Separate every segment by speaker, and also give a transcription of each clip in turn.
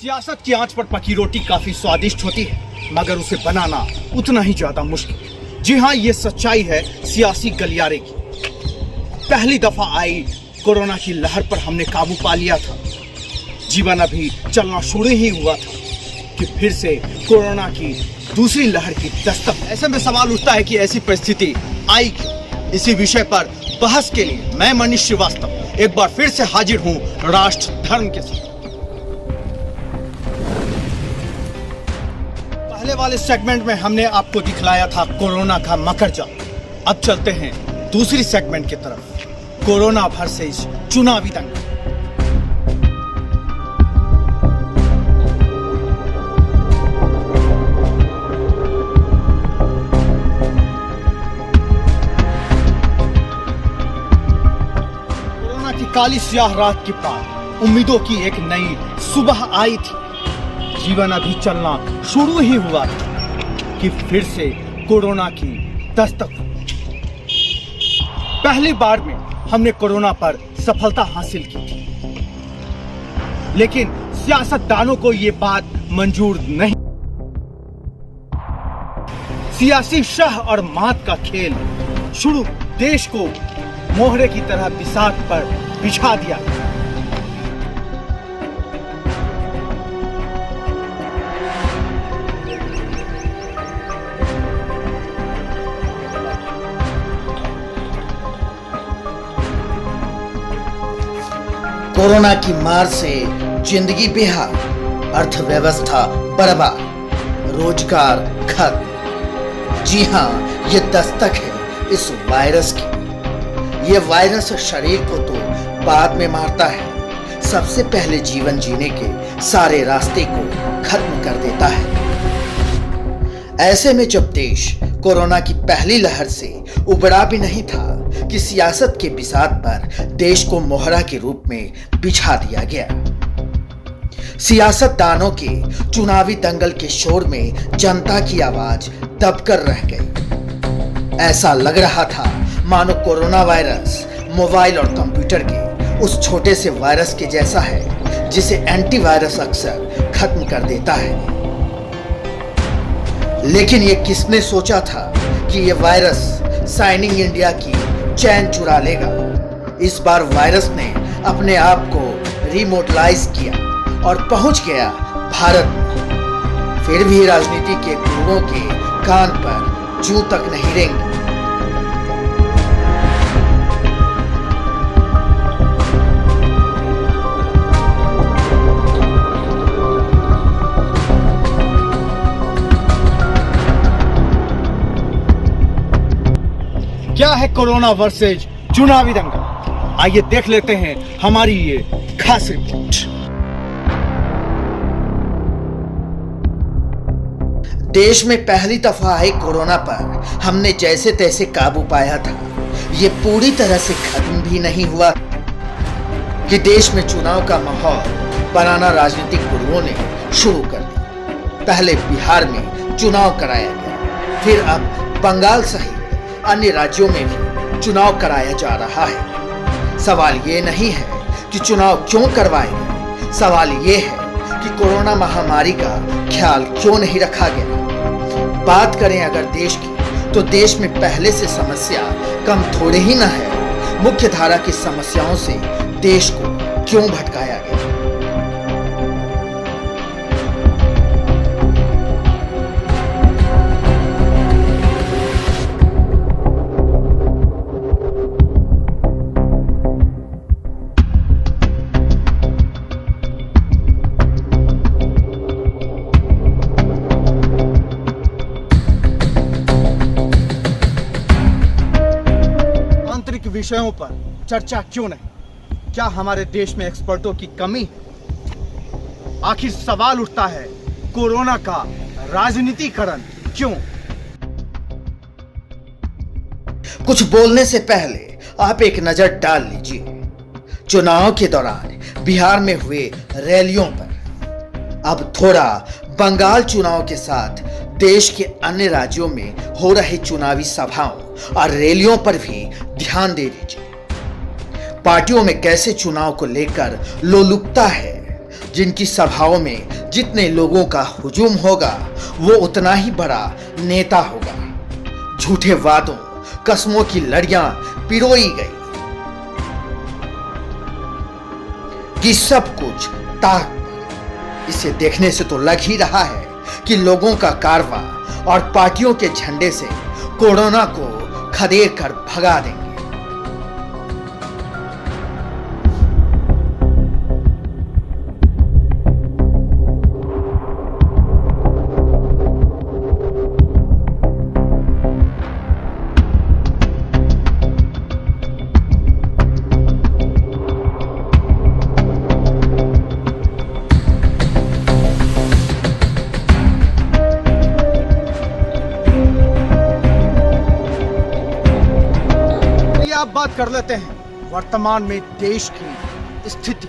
Speaker 1: सियासत की आंच पर पकी रोटी काफी स्वादिष्ट होती है, मगर उसे बनाना उतना ही ज्यादा मुश्किल। जी हाँ, ये सच्चाई है सियासी गलियारे की। पहली दफा आई कोरोना की लहर पर हमने काबू पा लिया था। जीवन अभी चलना शुरू ही हुआ था कि फिर से कोरोना की दूसरी लहर की दस्तक। ऐसे में सवाल उठता है कि ऐसी परिस्थिति आई क्यों। इसी विषय पर बहस के लिए मैं मनीष श्रीवास्तव एक बार फिर से हाजिर हूं राष्ट्र धर्म के साथ। पहले वाले सेगमेंट में हमने आपको दिखलाया था कोरोना का मकरजाल। अब चलते हैं दूसरी सेगमेंट की तरफ, कोरोना वर्सेस चुनावी दंगल। कोरोना की काली स्याह रात के पार उम्मीदों की एक नई सुबह आई थी। जीवन अभी चलना शुरू ही हुआ था कि फिर से कोरोना की दस्तक। पहली बार में हमने कोरोना पर सफलता हासिल की थी, लेकिन सियासतदानों को यह बात मंजूर नहीं। सियासी शह और मात का खेल शुरू। देश को मोहरे की तरह बिसात पर बिछा दिया।
Speaker 2: कोरोना की मार से जिंदगी बेहाल, अर्थव्यवस्था बर्बाद, रोजगार खत्म। जी हाँ, ये दस्तक है इस वायरस की। ये वायरस शरीर को तो बाद में मारता है, सबसे पहले जीवन जीने के सारे रास्ते को खत्म कर देता है। ऐसे में जब देश कोरोना की पहली लहर से उबरा भी नहीं था कि सियासत के बिसात पर देश को मोहरा के रूप में बिछा दिया गया। सियासतदानों के चुनावी दंगल के शोर में जनता की आवाज दबकर रह गई। ऐसा लग रहा था मानो कोरोना वायरस मोबाइल और कंप्यूटर के उस छोटे से वायरस के जैसा है जिसे एंटीवायरस अक्सर खत्म कर देता है। लेकिन ये किसने सोचा था कि ये वायरस साइनिंग इंडिया की चैन चुरा लेगा। इस बार वायरस ने अपने आप को रिमोटलाइज किया और पहुंच गया भारत में। फिर भी राजनीति के गुरुओं के कान पर जूं तक नहीं रेंगे।
Speaker 1: क्या है कोरोना वर्सेज चुनावी दंगल? आइए देख लेते हैं हमारी ये खास रिपोर्ट।
Speaker 2: देश में पहली दफा आए कोरोना पर हमने जैसे तैसे काबू पाया था। ये पूरी तरह से खत्म भी नहीं हुआ कि देश में चुनाव का माहौल बनाना राजनीतिक गुरुओं ने शुरू कर दिया। पहले बिहार में चुनाव कराया गया, फिर अब बंगाल सहित अन्य राज्यों में भी चुनाव कराया जा रहा है। सवाल ये नहीं है कि चुनाव क्यों करवाए गए, सवाल ये है कि कोरोना महामारी का ख्याल क्यों नहीं रखा गया। बात करें अगर देश की, तो देश में पहले से समस्या कम थोड़े ही न है। मुख्य धारा की समस्याओं से देश को क्यों भटकाया गया।
Speaker 1: विषयों पर चर्चा क्यों नहीं? क्या हमारे देश में एक्सपर्टों की कमी है? आखिर सवाल उठता है, कोरोना का राजनीतिकरण क्यों?
Speaker 2: कुछ बोलने से पहले आप एक नजर डाल लीजिए चुनाव के दौरान बिहार में हुए रैलियों पर। अब थोड़ा बंगाल चुनाव के साथ देश के अन्य राज्यों में हो रही चुनावी सभाओं और रैलियों पर भी ध्यान दे दीजिए। पार्टियों में कैसे चुनाव को लेकर लोलुपता है, जिनकी सभाओं में जितने लोगों का हुजूम होगा वो उतना ही बड़ा नेता होगा। झूठे वादों कसमों की लड़ियां पिरोई गई कि सब कुछ ताक पर। इसे देखने से तो लग ही रहा है कि लोगों का कारवां और पार्टियों के झंडे से कोरोना को खदेड़ कर भगा देंगे।
Speaker 1: अब बात कर लेते हैं वर्तमान में देश की स्थिति।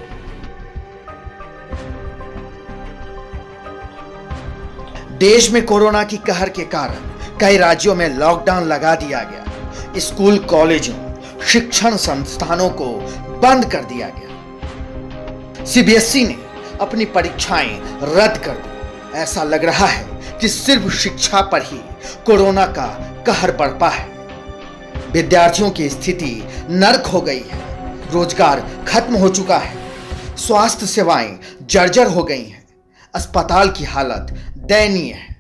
Speaker 2: देश में कोरोना की कहर के कारण कई राज्यों में लॉकडाउन लगा दिया गया। स्कूल, कॉलेजों, शिक्षण संस्थानों को बंद कर दिया गया। सीबीएसई ने अपनी परीक्षाएं रद्द कर दी। ऐसा लग रहा है कि सिर्फ शिक्षा पर ही कोरोना का कहर बरपा है। विद्यार्थियों की स्थिति नर्क हो गई है। रोजगार खत्म हो चुका है। स्वास्थ्य सेवाएं जर्जर हो गई हैं। अस्पताल की हालत दयनीय है।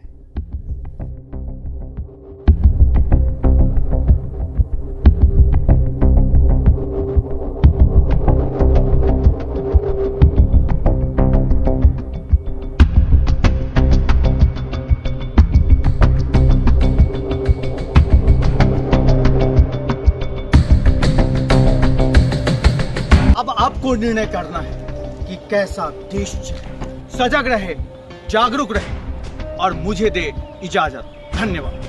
Speaker 1: अब आपको निर्णय करना है कि कैसा देश चले। सजग रहे, जागरूक रहे और मुझे दे इजाजत। धन्यवाद।